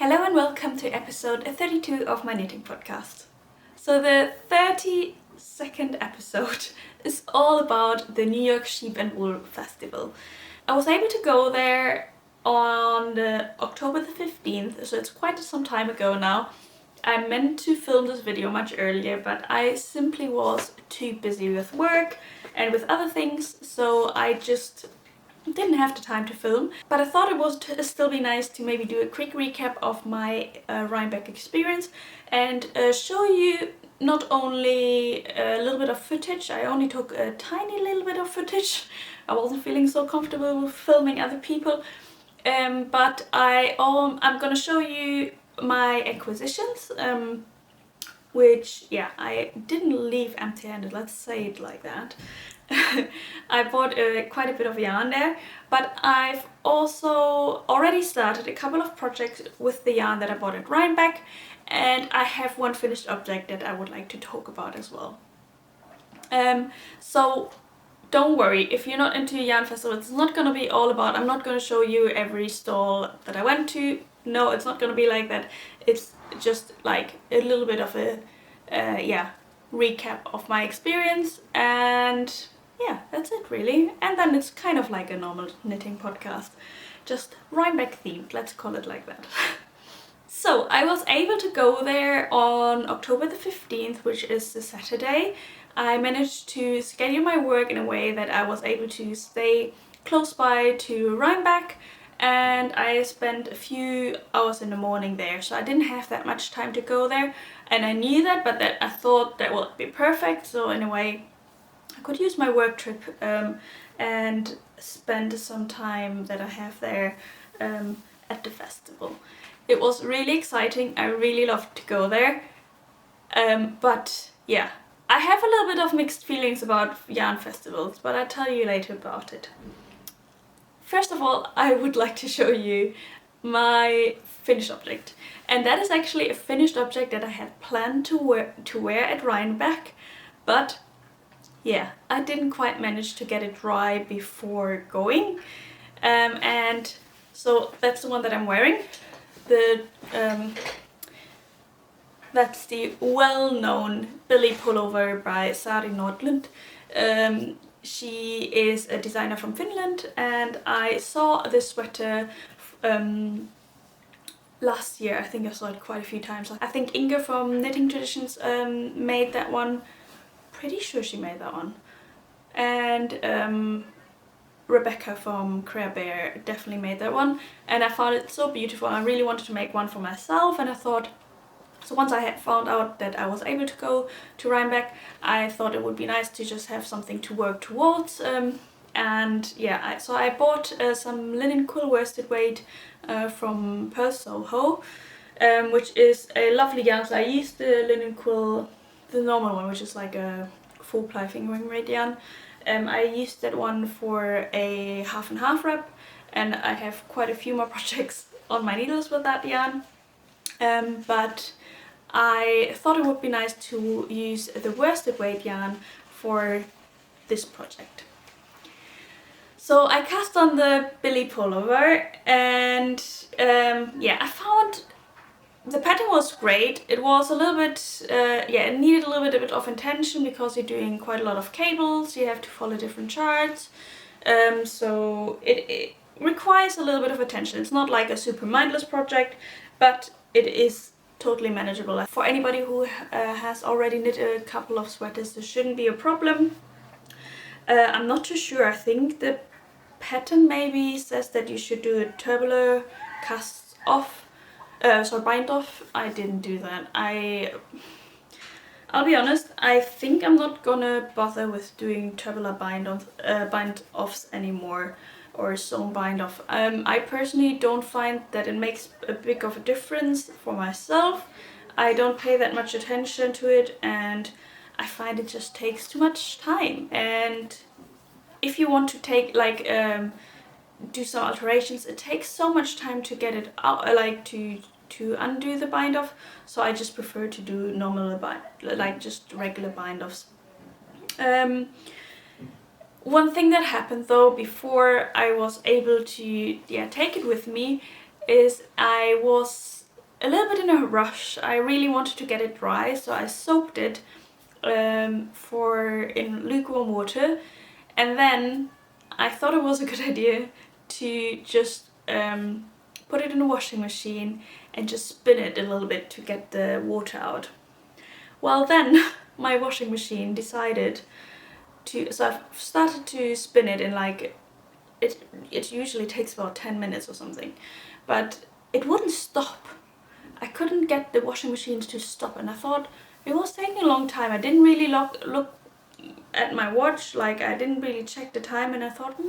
Hello and welcome to episode 32 of my knitting podcast. So the 32nd episode is all about the New York Sheep&Wool Festival. I was able to go there on October the 15th, so it's quite some time ago now. I meant to film this video much earlier, but I simply was too busy with work and with other things, so I just didn't have the time to film. But I thought it would still be nice to maybe do a quick recap of my Rhinebeck experience and show you not only a little bit of footage. I only took a tiny little bit of footage. I wasn't feeling so comfortable with filming other people, but I'm gonna show you my acquisitions, which, yeah, I didn't leave empty-handed, let's say it like that. I bought quite a bit of yarn there, but I've also already started a couple of projects with the yarn that I bought at Rhinebeck, and I have one finished object that I would like to talk about as well. So don't worry, if you're not into a yarn festival, it's not going to be all about, I'm not going to show you every stall that I went to. No, it's not going to be like that. It's just like a little bit of a recap of my experience, and yeah, that's it really. And then it's kind of like a normal knitting podcast, just Rhinebeck themed, let's call it like that. So I was able to go there on October the 15th, which is the Saturday. I managed to schedule my work in a way that I was able to stay close by to Rhinebeck, and I spent a few hours in the morning there, so I didn't have that much time to go there, and I knew that, but I thought that would be perfect, so in a way I could use my work trip and spend some time that I have there at the festival. It was really exciting. I really loved to go there, but yeah, I have a little bit of mixed feelings about yarn festivals, but I'll tell you later about it. First of all, I would like to show you my finished object, and that is actually a finished object that I had planned to wear at Rhinebeck, but yeah, I didn't quite manage to get it dry before going, and so that's the one that I'm wearing. That's the well-known Billie Pullover by Sari Nordlund. She is a designer from Finland, and I saw this sweater last year. I think I saw it quite a few times. I think Inga from Knitting Traditions made that one. Pretty sure she made that one. And Rebecca from Crea Bear definitely made that one. And I found it so beautiful. I really wanted to make one for myself, and I thought, so once I had found out that I was able to go to Rhinebeck, I thought it would be nice to just have something to work towards. And yeah, so I bought some linen quill worsted weight from Pearl Soho, which is a lovely yarn. So I used the linen quill, the normal one, which is like a 4-ply fingering weight yarn. I used that one for a half and half wrap, and I have quite a few more projects on my needles with that yarn. But I thought it would be nice to use the worsted weight yarn for this project. So I cast on the Billie Pullover, and yeah, I found the pattern was great. It was a little bit, it needed a little bit of intention because you're doing quite a lot of cables, you have to follow different charts, so it requires a little bit of attention. It's not like a super mindless project, but it is totally manageable. For anybody who has already knit a couple of sweaters, this shouldn't be a problem. I'm not too sure. I think the pattern maybe says that you should do a tubular cast off, bind off. I didn't do that. I'll be honest, I think I'm not gonna bother with doing tubular bind offs anymore, or sewn bind off. I personally don't find that it makes a big of a difference for myself. I don't pay that much attention to it, and I find it just takes too much time. And if you want to take do some alterations, it takes so much time to get it out, to undo the bind off. So I just prefer to do normal just regular bind offs. One thing that happened though before I was able to take it with me is I was a little bit in a rush. I really wanted to get it dry, so I soaked it in lukewarm water, and then I thought it was a good idea to just put it in a washing machine and just spin it a little bit to get the water out. Well, then my washing machine decided to, so I've started to spin it in like, it usually takes about 10 minutes or something, but it wouldn't stop. I couldn't get the washing machines to stop, and I thought it was taking a long time. I didn't really look at my watch, like I didn't really check the time, and I thought,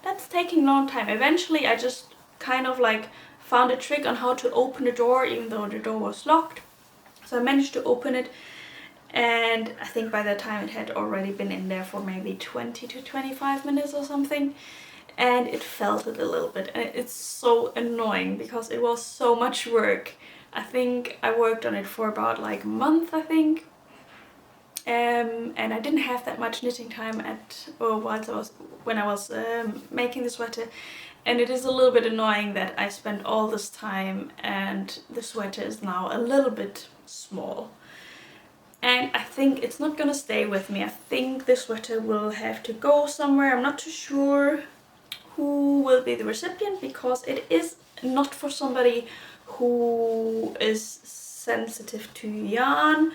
that's taking a long time. Eventually I just kind of like found a trick on how to open the door even though the door was locked. So I managed to open it, and I think by that time it had already been in there for maybe 20 to 25 minutes or something, and it felted a little bit, and it's so annoying because it was so much work. I think I worked on it for about like a month, I think, and I didn't have that much knitting time when I was making the sweater, and it is a little bit annoying that I spent all this time and the sweater is now a little bit small. And I think it's not gonna stay with me. I think the sweater will have to go somewhere. I'm not too sure who will be the recipient, because it is not for somebody who is sensitive to yarn.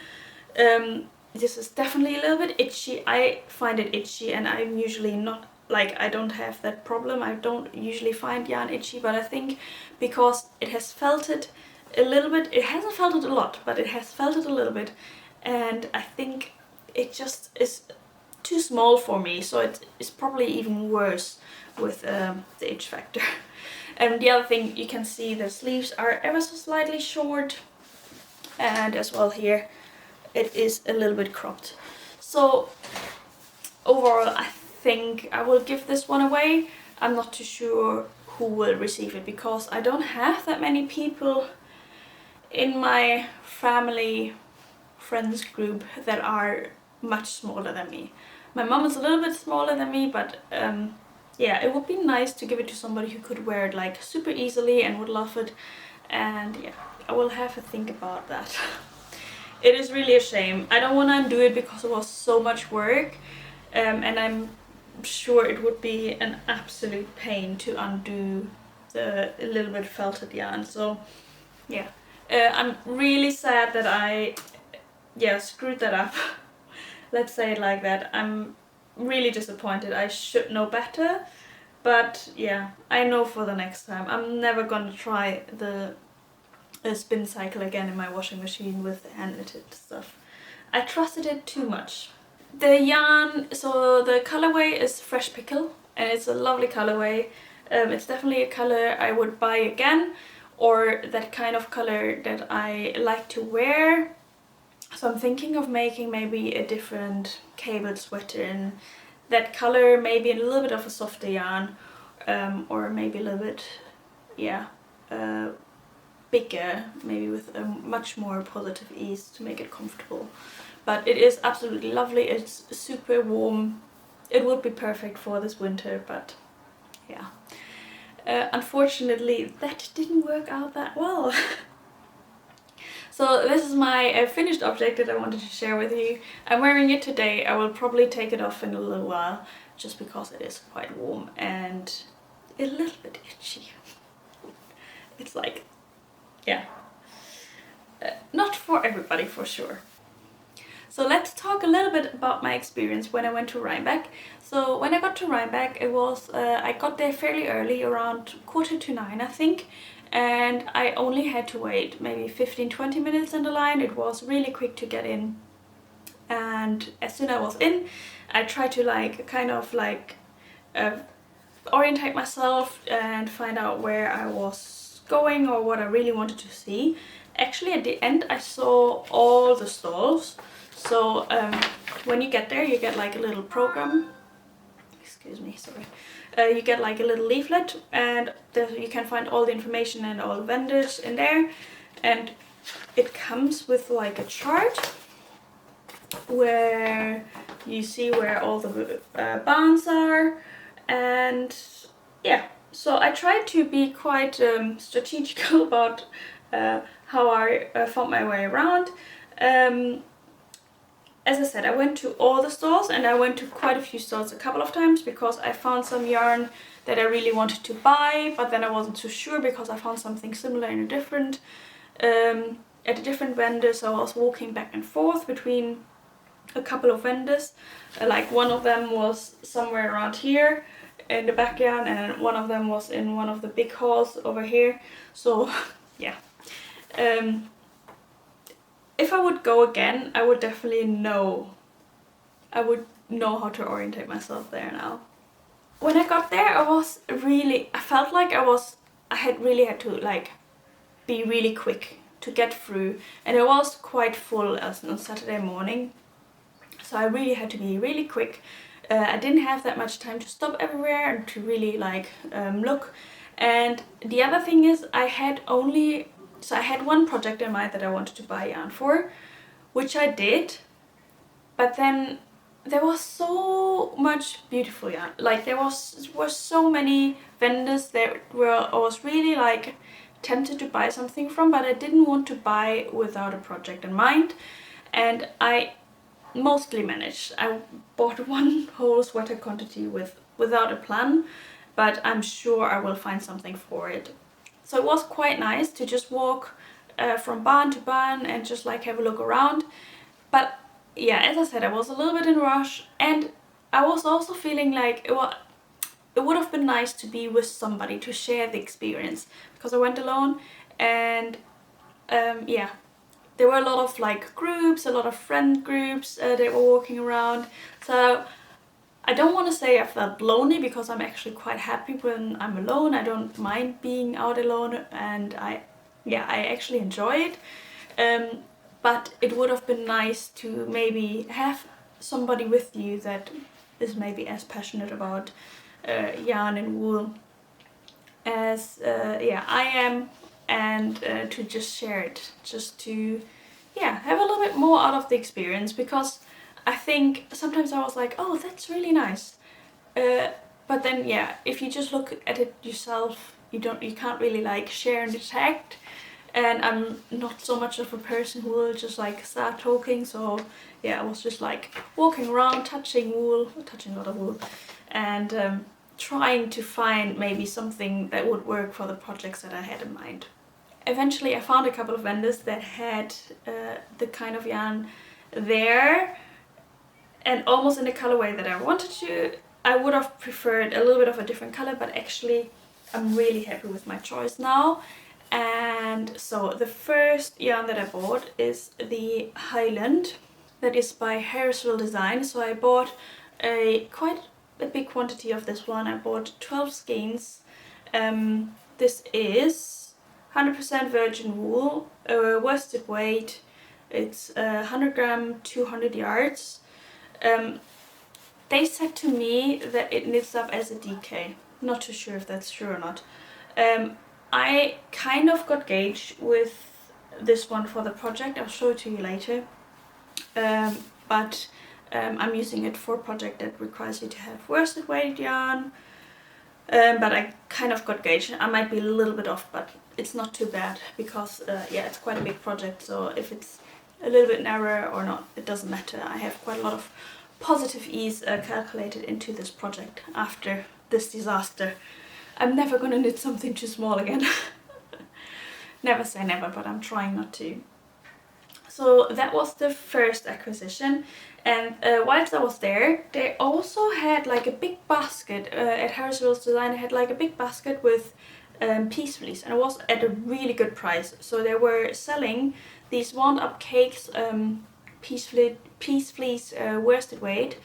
This is definitely a little bit itchy. I find it itchy, and I'm usually not, like, I don't have that problem. I don't usually find yarn itchy, but I think because it has felted a little bit, it hasn't felted a lot, but it has felted a little bit, and I think it just is too small for me, so it is probably even worse with the itch factor. And the other thing, you can see the sleeves are ever so slightly short, and as well here it is a little bit cropped. So overall I think I will give this one away. I'm not too sure who will receive it, because I don't have that many people in my family friends group that are much smaller than me. My mom is a little bit smaller than me, but yeah, it would be nice to give it to somebody who could wear it like super easily and would love it, and yeah, I will have to think about that. It is really a shame. I don't want to undo it because it was so much work, and I'm sure it would be an absolute pain to undo the little bit felted yarn. So yeah, I'm really sad that I screwed that up. Let's say it like that. I'm really disappointed. I should know better, but yeah, I know for the next time. I'm never gonna try the spin cycle again in my washing machine with hand knitted stuff. I trusted it too much. The yarn, so the colorway is Fresh Pickle, and it's a lovely colorway. It's definitely a color I would buy again, or that kind of color that I like to wear. So I'm thinking of making maybe a different cable sweater in that color, maybe a little bit of a softer yarn, or maybe a little bit, bigger, maybe with a much more positive ease to make it comfortable. But it is absolutely lovely. It's super warm. It would be perfect for this winter, but yeah. Unfortunately, that didn't work out that well. So this is my finished object that I wanted to share with you. I'm wearing it today. I will probably take it off in a little while, just because it is quite warm and a little bit itchy. It's like, yeah, not for everybody for sure. So let's talk a little bit about my experience when I went to Rhinebeck. So when I got to Rhinebeck, it was I got there fairly early, around 8:45 I think, and I only had to wait maybe 15-20 minutes in the line. It was really quick to get in, and as soon as I was in, I tried to orientate myself and find out where I was going or what I really wanted to see. Actually, at the end I saw all the stalls. So when you get there, you get like a little program. Excuse me, sorry. You get like a little leaflet, and you can find all the information and all the vendors in there. And it comes with like a chart where you see where all the barns are. And yeah, so I tried to be quite strategical about how I found my way around. As I said, I went to all the stores, and I went to quite a few stores a couple of times because I found some yarn that I really wanted to buy, but then I wasn't too sure because I found something similar in a different at a different vendor. So I was walking back and forth between a couple of vendors. Like one of them was somewhere around here in the backyard, and one of them was in one of the big halls over here. So yeah. If I would go again, I would definitely know. I would know how to orientate myself there now. When I got there, I felt like I had really had to like be really quick to get through, and it was quite full as on Saturday morning. So I really had to be really quick. I didn't have that much time to stop everywhere and to really like look. And the other thing is I had one project in mind that I wanted to buy yarn for, which I did, but then there was so much beautiful yarn. Like there were so many vendors that I was really like tempted to buy something from, but I didn't want to buy without a project in mind, and I mostly managed. I bought one whole sweater quantity without a plan, but I'm sure I will find something for it. So it was quite nice to just walk from barn to barn and just like have a look around. But yeah, as I said, I was a little bit in a rush, and I was also feeling like it would have been nice to be with somebody to share the experience, because I went alone, and yeah, there were a lot of like groups, a lot of friend groups that were walking around. So I don't want to say I felt lonely, because I'm actually quite happy when I'm alone. I don't mind being out alone, and I actually enjoy it. But it would have been nice to maybe have somebody with you that is maybe as passionate about yarn and wool as I am, and to just share it, just to have a little bit more out of the experience, because I think sometimes I was like, oh, that's really nice, but then if you just look at it yourself, you can't really like share and detect. And I'm not so much of a person who will just like start talking, so I was just like walking around, touching a lot of wool, and trying to find maybe something that would work for the projects that I had in mind. Eventually I found a couple of vendors that had the kind of yarn there, and almost in the colorway that I wanted to. I would have preferred a little bit of a different color, but actually I'm really happy with my choice now. And so the first yarn that I bought is the Highland, that is by Harrisville design. So I bought quite a big quantity of this one. I bought 12 skeins. This is 100% virgin wool, worsted weight. It's 100 gram, 200 yards. They said to me that it knits up as a DK. Not too sure if that's true or not. I kind of got gauged with this one for the project. I'll show it to you later. But I'm using it for a project that requires you to have worsted weight yarn. But I kind of got gauged. I might be a little bit off, but it's not too bad, because it's quite a big project. So if it's a little bit narrower or not, it doesn't matter. I have quite a lot of positive ease calculated into this project after this disaster. I'm never gonna knit something too small again. Never say never, but I'm trying not to. So that was the first acquisition, and whilst I was there, they also had like a big basket at Harrisville's design. They had like a big basket with Peace Fleece, and it was at a really good price. So they were selling these wound-up cakes, Peace Fleece worsted weight,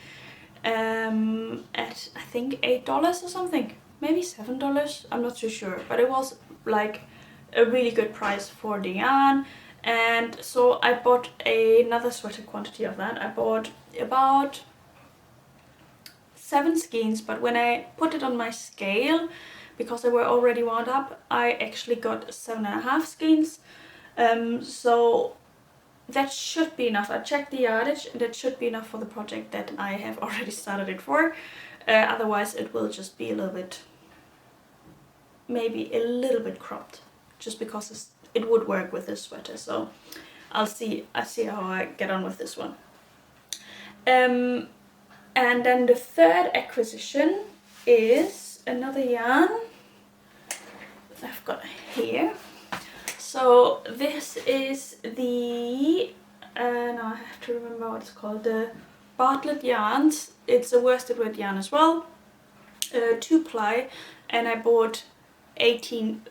at I think $8 or something. Maybe $7, I'm not too sure, but it was like a really good price for the yarn. And so I bought another sweater quantity of that. I bought about 7 skeins, but when I put it on my scale, because they were already wound up, I actually got 7.5 skeins. So that should be enough. I checked the yardage, and that should be enough for the project that I have already started it for. Otherwise it will just be a little bit, maybe a little bit cropped, just because it would work with this sweater. So I'll see how I get on with this one. And then the third acquisition is another yarn I've got here. So this is the now I have to remember what it's called, the Bartlettyarns. It's a worsted weight yarn as well, 2-ply, and I bought 13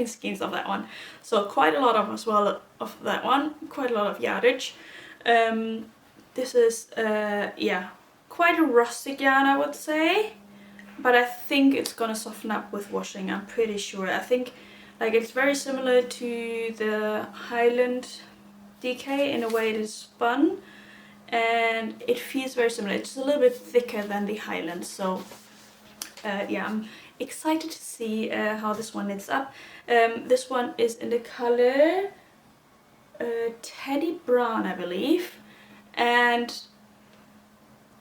skeins of that one, so quite a lot of as well of that one, quite a lot of yardage. This is yeah, quite a rustic yarn, I would say, but I think it's gonna soften up with washing, I'm pretty sure. I think like it's very similar to the Highland DK in a way it is spun, and it feels very similar. It's a little bit thicker than the Highland, so yeah, I'm excited to see how this one knits up. This one is in the color Teddy Brown, I believe, and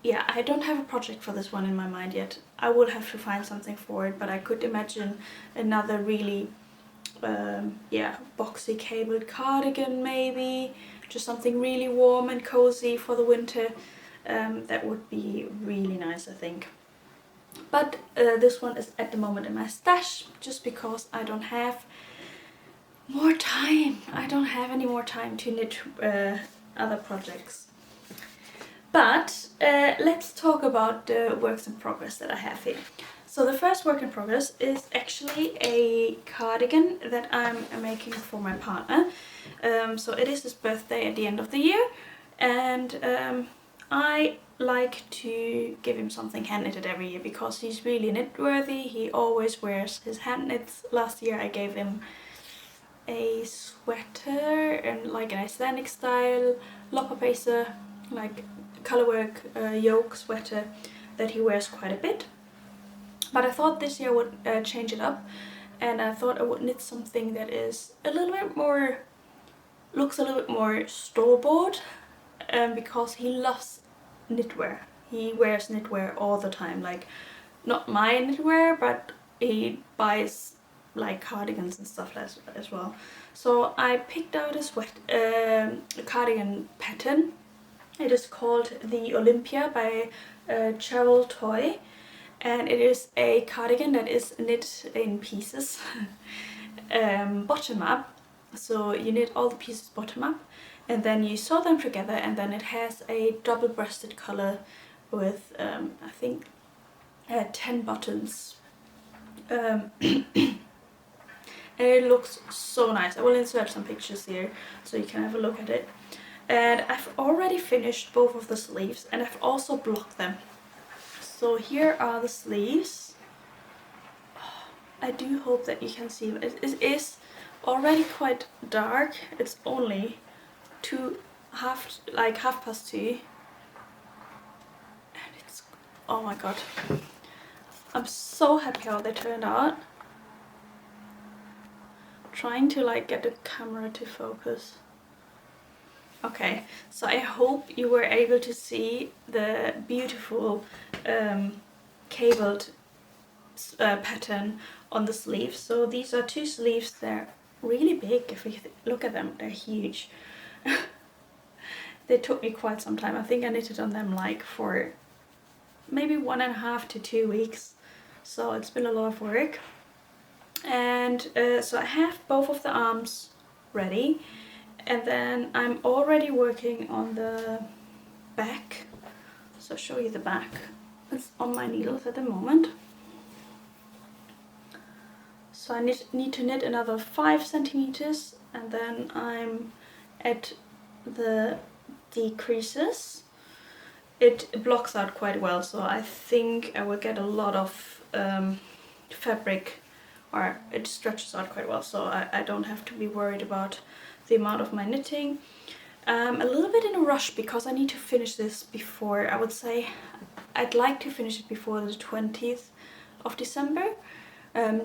yeah, I don't have a project for this one in my mind yet. I will have to find something for it, but I could imagine another really yeah, boxy cabled cardigan, maybe just something really warm and cozy for the winter. That would be really nice, I think. But this one is at the moment in my stash just because I don't have more time. I don't have any more time to knit other projects. But let's talk about the works in progress that I have here. So the first work in progress is actually a cardigan that I'm making for my partner. So it is his birthday at the end of the year, and I like to give him something hand knitted every year because he's really knit worthy. He always wears his hand knits. Last year I gave him a sweater and like an Icelandic style lopapeysa, like colorwork yoke sweater that he wears quite a bit. But I thought this year I would change it up, and I thought I would knit something that is a little bit more, looks a little bit more store-bought, because he loves knitwear. He wears knitwear all the time, like not my knitwear, but he buys like cardigans and stuff as well. So I picked out a cardigan pattern. It is called the Olympia by Cheryl Toy. And it is a cardigan that is knit in pieces, bottom up. So you knit all the pieces bottom up, and then you sew them together, and then it has a double-breasted collar with I think 10 buttons. And it looks so nice. I will insert some pictures here so you can have a look at it. And I've already finished both of the sleeves, and I've also blocked them. So here are the sleeves. I do hope that you can see them. It is already quite dark. It's only half past 2. And it's, oh my god. I'm so happy how they turned out. I'm trying to like get the camera to focus. Okay, so I hope you were able to see the beautiful cabled pattern on the sleeves. So these are 2 sleeves. They're really big. If you look at them, they're huge. They took me quite some time. I think I knitted on them like for maybe 1.5 to 2 weeks. So it's been a lot of work. And so I have both of the arms ready. And then I'm already working on the back. So I'll show you the back. It's on my needles at the moment. So I need to knit another 5 centimeters, and then I'm at the decreases. It blocks out quite well, so I think I will get a lot of fabric, or it stretches out quite well, so I don't have to be worried about the amount of my knitting. I'm a little bit in a rush because I need to finish this before, I would say, I'd like to finish it before the 20th of December,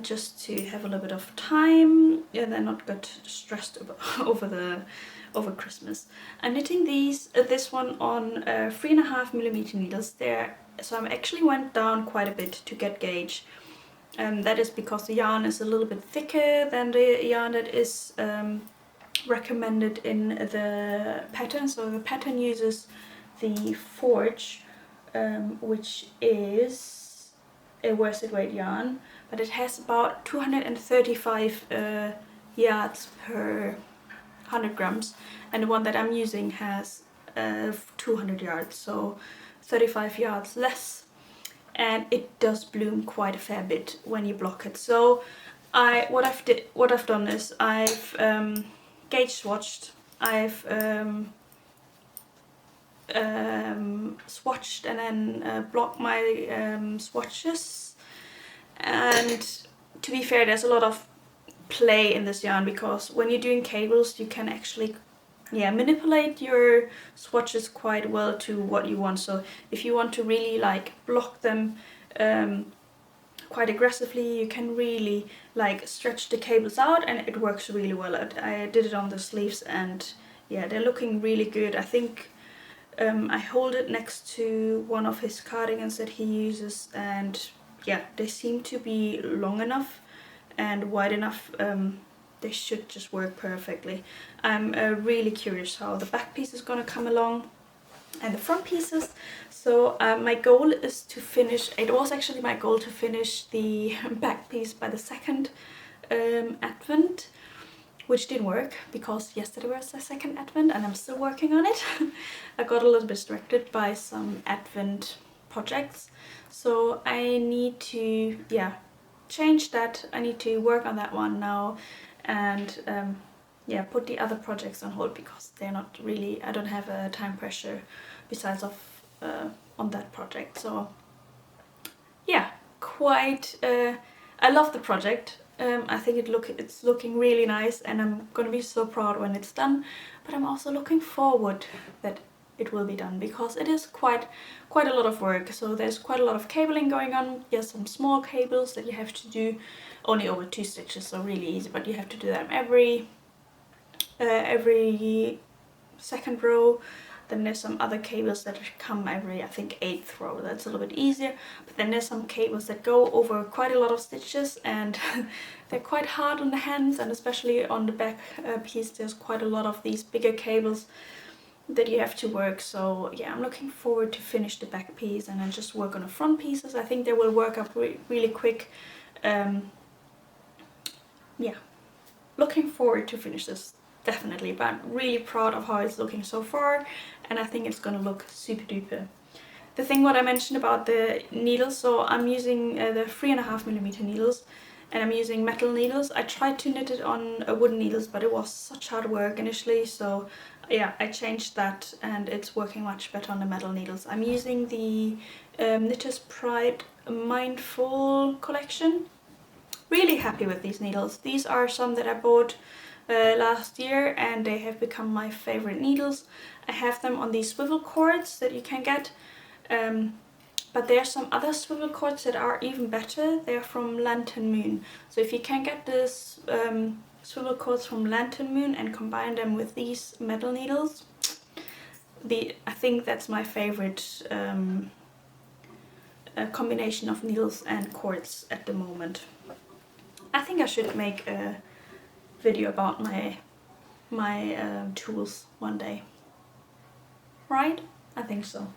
just to have a little bit of time and then not get stressed over Christmas. I'm knitting this one on 3.5mm needles there, so I actually went down quite a bit to get gauge. That is because the yarn is a little bit thicker than the yarn that is recommended in the pattern. So the pattern uses the Forge, which is a worsted weight yarn, but it has about 235 yards per 100 grams, and the one that I'm using has 200 yards, so 35 yards less, and it does bloom quite a fair bit when you block it. So what I've done is I've gauge swatched, I've swatched and then blocked my swatches. And to be fair, there's a lot of play in this yarn, because when you're doing cables you can actually manipulate your swatches quite well to what you want. So if you want to really like block them quite aggressively, you can really like stretch the cables out, and it works really well. I did it on the sleeves, and yeah, they're looking really good. I think I hold it next to one of his cardigans that he uses, and yeah, they seem to be long enough and wide enough. They should just work perfectly. I'm really curious how the back piece is gonna come along and the front pieces. So my goal is to finish, it was actually my goal to finish the back piece by the second advent, which didn't work because yesterday was the second advent and I'm still working on it. I got a little distracted by some advent projects, so I need to change that. I need to work on that one now, and put the other projects on hold because they're not really, I don't have a time pressure besides of on that project. So yeah, quite I love the project. I think it's looking really nice, and I'm gonna be so proud when it's done, but I'm also looking forward that it will be done, because it is quite a lot of work. So there's quite a lot of cabling going on. Yes, some small cables that you have to do only over 2 stitches, so really easy, but you have to do them every second row. Then there's some other cables that come every, I think, 8th row. That's a little bit easier. But then there's some cables that go over quite a lot of stitches, and they're quite hard on the hands, and especially on the back piece there's quite a lot of these bigger cables that you have to work. So yeah, I'm looking forward to finish the back piece and then just work on the front pieces. I think they will work up really quick. Yeah, looking forward to finish this, definitely, but I'm really proud of how it's looking so far, and I think it's gonna look super duper. The thing what I mentioned about the needles, so I'm using the 3.5mm needles, and I'm using metal needles. I tried to knit it on wooden needles, but it was such hard work initially, so yeah, I changed that and it's working much better on the metal needles. I'm using the Knitter's Pride Mindful collection. Really happy with these needles. These are some that I bought last year, and they have become my favorite needles. I have them on these swivel cords that you can get, but there are some other swivel cords that are even better. They're from Lantern Moon. So if you can get this swivel cords from Lantern Moon and combine them with these metal needles, I think that's my favorite combination of needles and cords at the moment. I think I should make a video about my tools one day, right? I think so.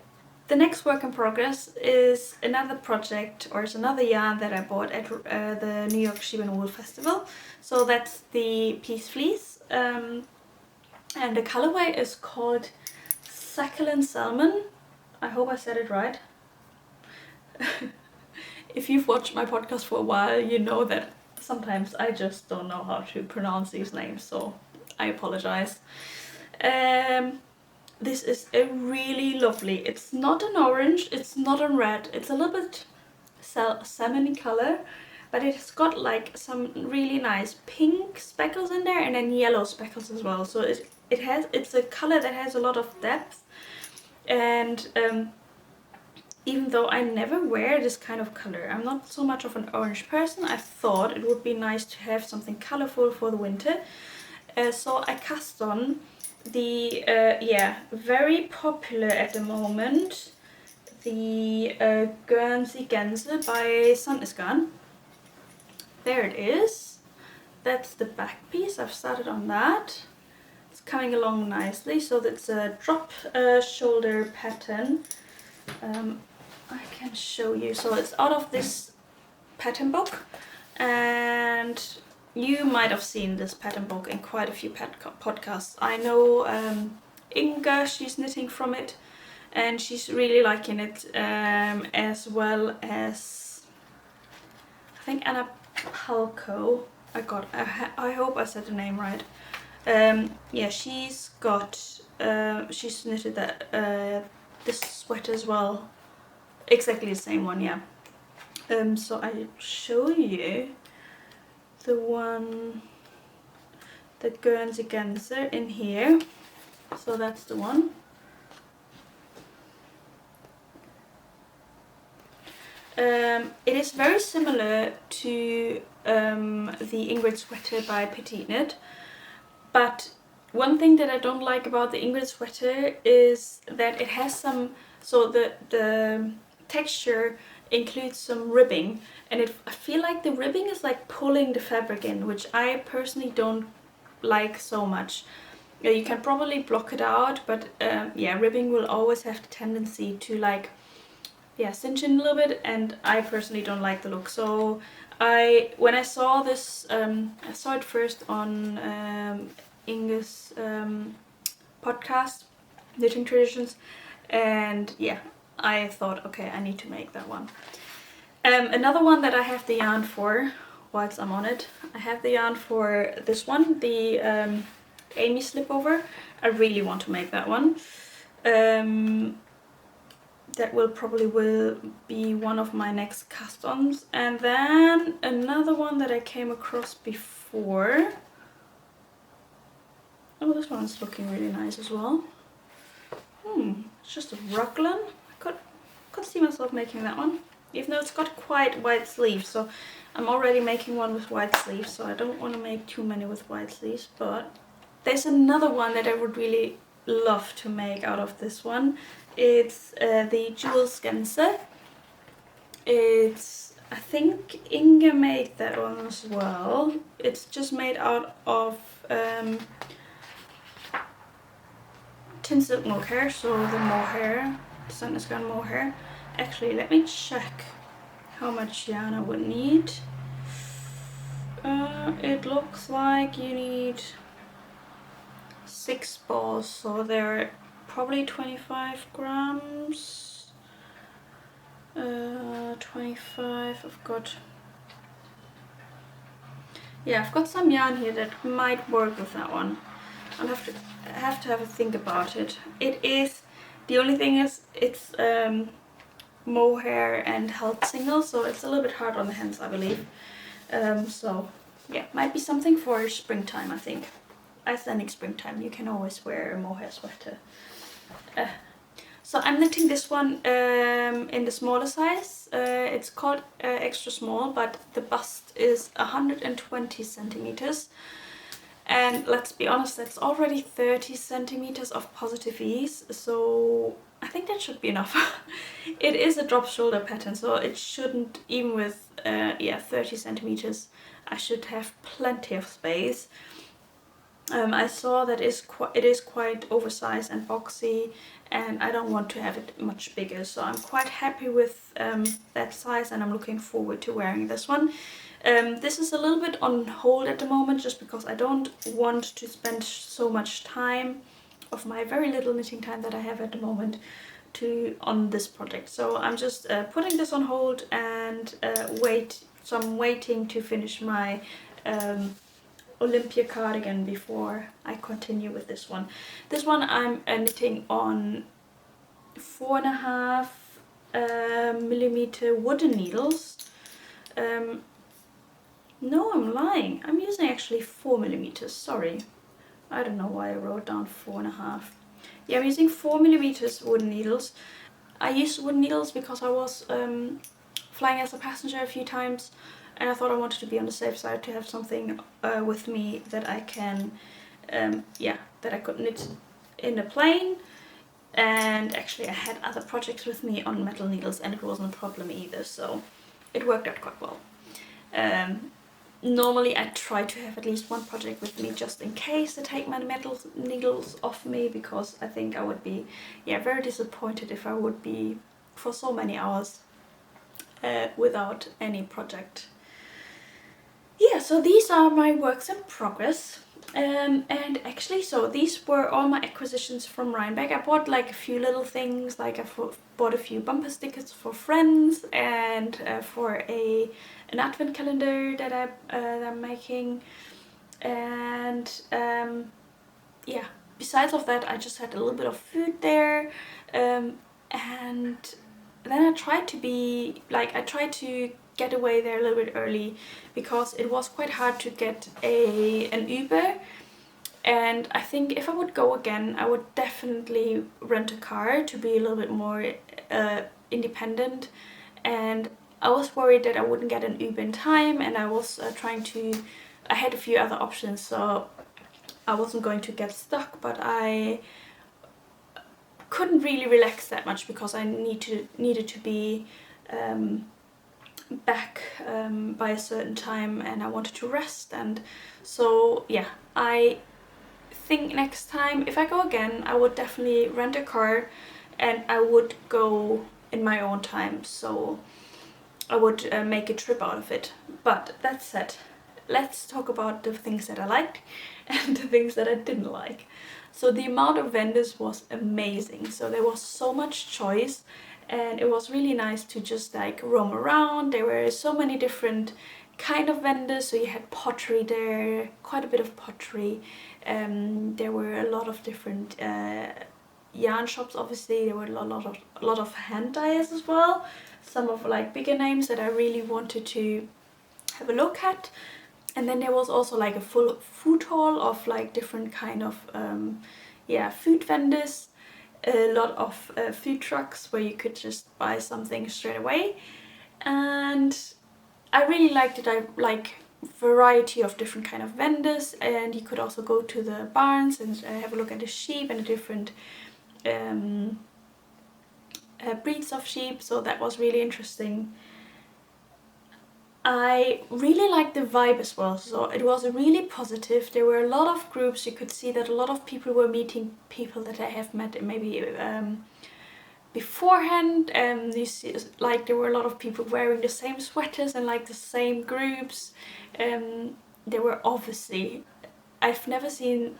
The next work in progress is another project, or is another yarn that I bought at the New York Sheep&Wool Festival. So that's the piece Fleece, and the colorway is called Sakhalin Salmon. I hope I said it right. If you've watched my podcast for a while, you know that sometimes I just don't know how to pronounce these names, so I apologize. This is a really lovely, it's not an orange, it's not a red, it's a little bit salmon color, but it's got like some really nice pink speckles in there, and then yellow speckles as well. So it's a color that has a lot of depth, and even though I never wear this kind of color, I'm not so much of an orange person, I thought it would be nice to have something colorful for the winter. So I cast on the, very popular at the moment, the Guernsey Genser by Sandnes Garn. there it is. That's the back piece. I've started on that. It's coming along nicely. So that's a drop shoulder pattern. I can show you. So it's out of this pattern book, and you might have seen this pattern book in quite a few podcasts. I know Inga, she's knitting from it, and she's really liking it, as well as I think Anna Palko. I hope I said the name right. Yeah, she's knitted that this sweater as well, exactly the same one, yeah. So I'll show you the Guernsey Genser in here. So that's the one. It is very similar to the Ingrid sweater by Petite Knit, but one thing that I don't like about the Ingrid sweater is that it has some, so the texture includes some ribbing, and I feel like the ribbing is like pulling the fabric in, which I personally don't like so much. You can probably block it out, but yeah, ribbing will always have the tendency to like, yeah, cinch in a little bit, and I personally don't like the look. So when I saw this, I saw it first on Inga's podcast, Knitting Traditions, and yeah, I thought, okay, I need to make that one. Another one that I have the yarn for, whilst I'm on it, I have the yarn for this one, the Amy Slipover. I really want to make that one. That will be one of my next cast-ons. And then another one that I came across before. Oh, this one's looking really nice as well. It's just a raglan. I could see myself making that one, even though it's got quite wide sleeves. So I'm already making one with wide sleeves, so I don't want to make too many with wide sleeves. But there's another one that I would really love to make out of this one. It's the Jewels Genser. I think Inga made that one as well. It's just made out of tin silk mohair, so the mohair, Sandnes Garn mohair. Actually, let me check how much yarn I would need. It looks like you need 6 balls, so they're probably 25 grams. 25, I've got some yarn here that might work with that one. I'll have to have a think about it. The only thing is it's mohair and held single, so it's a little bit hard on the hands, I believe. So yeah, might be something for springtime, I think. Icelandic springtime, you can always wear a mohair sweater. So I'm knitting this one in the smaller size. It's called extra small, but the bust is 120 centimeters. And let's be honest, that's already 30 centimeters of positive ease, so I think that should be enough. It is a drop shoulder pattern, so it shouldn't, even with 30 centimeters, I should have plenty of space. I saw that it is quite oversized and boxy, and I don't want to have it much bigger, so I'm quite happy with that size, and I'm looking forward to wearing this one. This is a little bit on hold at the moment, just because I don't want to spend so much time of my very little knitting time that I have at the moment on this project. So I'm just putting this on hold and waiting to finish my Olympia cardigan before I continue with this one. This one I'm knitting on 4.5 millimeter wooden needles. No, I'm lying. I'm using actually 4 millimeters. Sorry, I don't know why I wrote down 4.5. Yeah, I'm using 4 millimeters wooden needles. I used wooden needles because I was flying as a passenger a few times, and I thought I wanted to be on the safe side, to have something with me that I can, that I could knit in a plane. And actually I had other projects with me on metal needles, and it wasn't a problem either, so it worked out quite well. normally I try to have at least one project with me just in case to take my needles off me, because I think I would be very disappointed if I would be for so many hours without any project. Yeah, so these are my works in progress. And actually, so these were all my acquisitions from Rhinebeck. I bought like a few little things, like I bought a few bumper stickers for friends, and for an advent calendar that I'm making. And yeah, besides of that, I just had a little bit of food there. And then I tried to get away there a little bit early, because it was quite hard to get an Uber. And I think if I would go again, I would definitely rent a car to be a little bit more independent. And I was worried that I wouldn't get an Uber in time, and I was I had a few other options, so I wasn't going to get stuck, but I couldn't really relax that much because I needed to be back by a certain time, and I wanted to rest. And so yeah, I think next time if I go again, I would definitely rent a car, and I would go in my own time, so I would make a trip out of it. But that said, let's talk about the things that I liked and the things that I didn't like. So the amount of vendors was amazing. So there was so much choice, and it was really nice to just like roam around. There were so many different kind of vendors. So you had pottery there, quite a bit of pottery. There were a lot of different yarn shops. Obviously there were a lot of hand dyers as well. Some of like bigger names that I really wanted to have a look at. And then there was also like a full food hall of like different kind of food vendors. A lot of food trucks where you could just buy something straight away. And I really liked it. I like variety of different kind of vendors, and you could also go to the barns and have a look at the sheep and the different breeds of sheep. So that was really interesting. I really liked the vibe as well, so it was really positive. There were a lot of groups. You could see that a lot of people were meeting people that I have met maybe beforehand. You see, like there were a lot of people wearing the same sweaters and like the same groups. There were obviously, I've never seen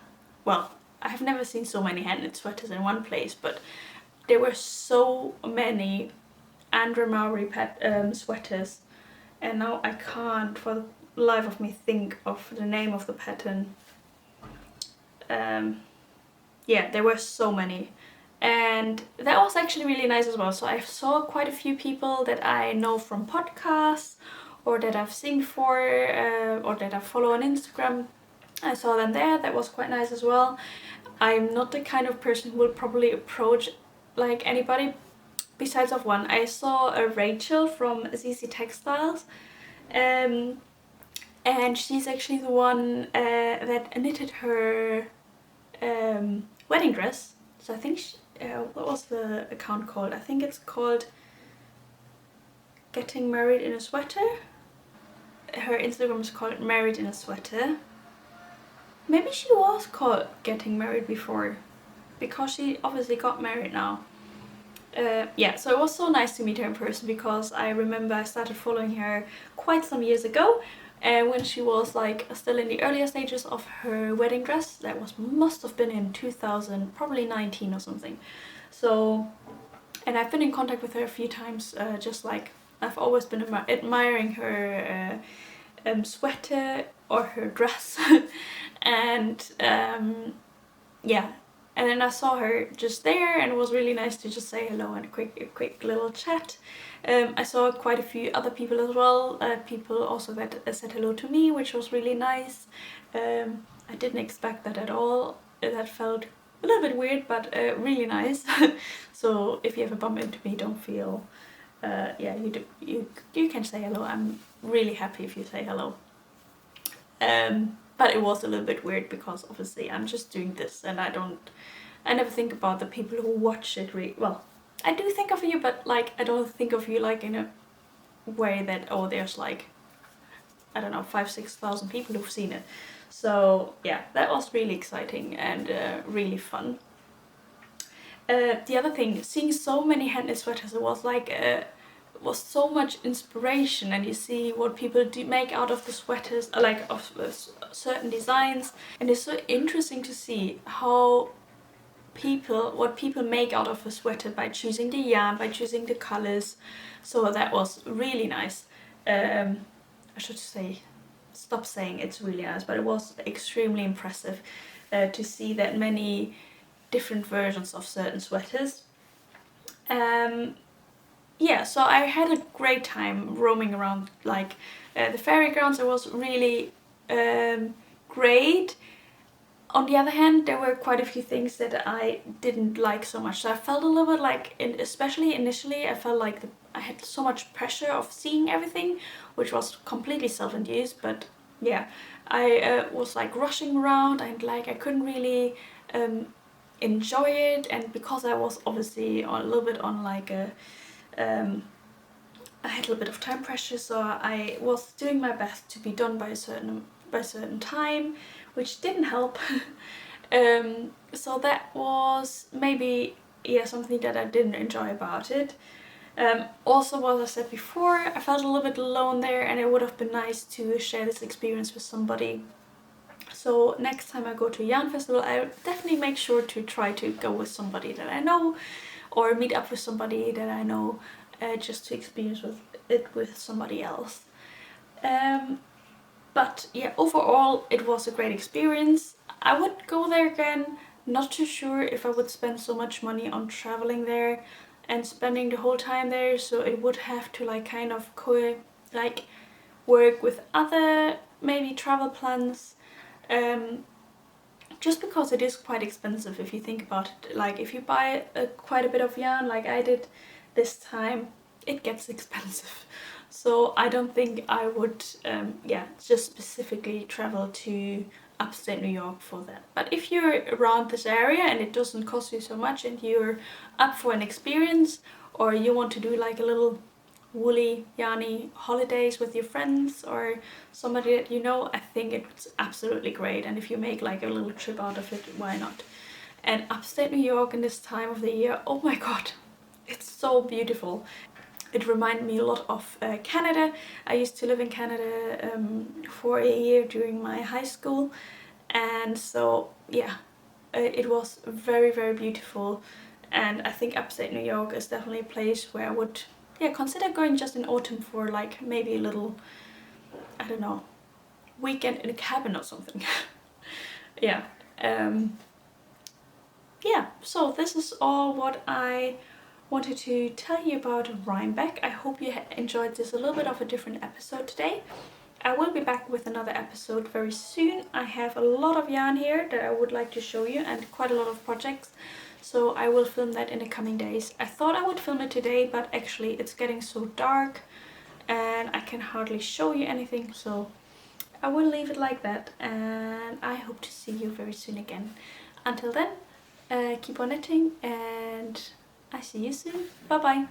so many hand-knit sweaters in one place, but there were so many Andra Maori sweaters. And now I can't for the life of me think of the name of the pattern. Yeah, there were so many. And that was actually really nice as well. So I saw quite a few people that I know from podcasts, or that I've seen before, or that I follow on Instagram. I saw them there. That was quite nice as well. I'm not the kind of person who will probably approach like anybody. Besides of one, I saw a Rachel from ZZ Textiles, and she's actually the one that knitted her wedding dress. So I think what was the account called? I think it's called Getting Married in a Sweater. Her Instagram is called Married in a Sweater. Maybe she was called Getting Married before, because she obviously got married now. Yeah, so it was so nice to meet her in person, because I remember I started following her quite some years ago, when she was like still in the earlier stages of her wedding dress. That must have been in 2000, probably 19 or something. So, and I've been in contact with her a few times, just like I've always been admiring her sweater or her dress. And yeah. And then I saw her just there, and it was really nice to just say hello and a quick little chat. I saw quite a few other people as well, people also that said hello to me, which was really nice. I didn't expect that at all. That felt a little bit weird, but really nice. So if you ever bump into me, don't feel, you can say hello. I'm really happy if you say hello. But it was a little bit weird, because obviously I'm just doing this, and I never think about the people who watch it really. Well, I do think of you, but like I don't think of you like in a way that, oh, there's like I don't know, 5,000-6,000 people who've seen it. So yeah, that was really exciting and really fun. The other thing, seeing so many handknit sweaters, it was like was so much inspiration, and you see what people do make out of the sweaters, like of certain designs, and it's so interesting to see how what people make out of a sweater by choosing the yarn, by choosing the colors. So that was really nice. I should stop saying it's really nice, but it was extremely impressive to see that many different versions of certain sweaters. Yeah, so I had a great time roaming around like the fairy grounds. It was really great. On the other hand, there were quite a few things that I didn't like so much. So I felt a little bit like, especially initially, I felt like I had so much pressure of seeing everything, which was completely self-induced. But yeah, I was like rushing around, and like I couldn't really enjoy it. And because I was obviously a little bit on like a I had a little bit of time pressure, so I was doing my best to be done by a certain time, which didn't help. So that was maybe, yeah, something that I didn't enjoy about it. Also, what I said before, I felt a little bit alone there, and it would have been nice to share this experience with somebody. So next time I go to a yarn festival, I'll definitely make sure to try to go with somebody that I know, or meet up with somebody that I know, just to experience it with somebody else. But yeah, overall it was a great experience. I would go there again. Not too sure if I would spend so much money on traveling there and spending the whole time there, so it would have to like kind of work with other maybe travel plans. Just because it is quite expensive if you think about it. Like if you buy quite a bit of yarn like I did this time, it gets expensive. So I don't think I would just specifically travel to upstate New York for that. But if you're around this area and it doesn't cost you so much, and you're up for an experience, or you want to do like a little woolly yarny holidays with your friends or somebody that you know, I think it's absolutely great. And if you make like a little trip out of it, why not? And upstate New York in this time of the year, oh my god, it's so beautiful. It reminded me a lot of Canada. I used to live in Canada for a year during my high school, and so yeah, it was very, very beautiful. And I think upstate New York is definitely a place where I would consider going just in autumn for like maybe a little, I don't know, weekend in a cabin or something. Yeah. Yeah, so this is all what I wanted to tell you about Rhinebeck. I hope you enjoyed this a little bit of a different episode today. I will be back with another episode very soon. I have a lot of yarn here that I would like to show you, and quite a lot of projects. So I will film that in the coming days. I thought I would film it today, but actually it's getting so dark and I can hardly show you anything. So I will leave it like that, and I hope to see you very soon again. Until then, keep on knitting, and I see you soon. Bye bye!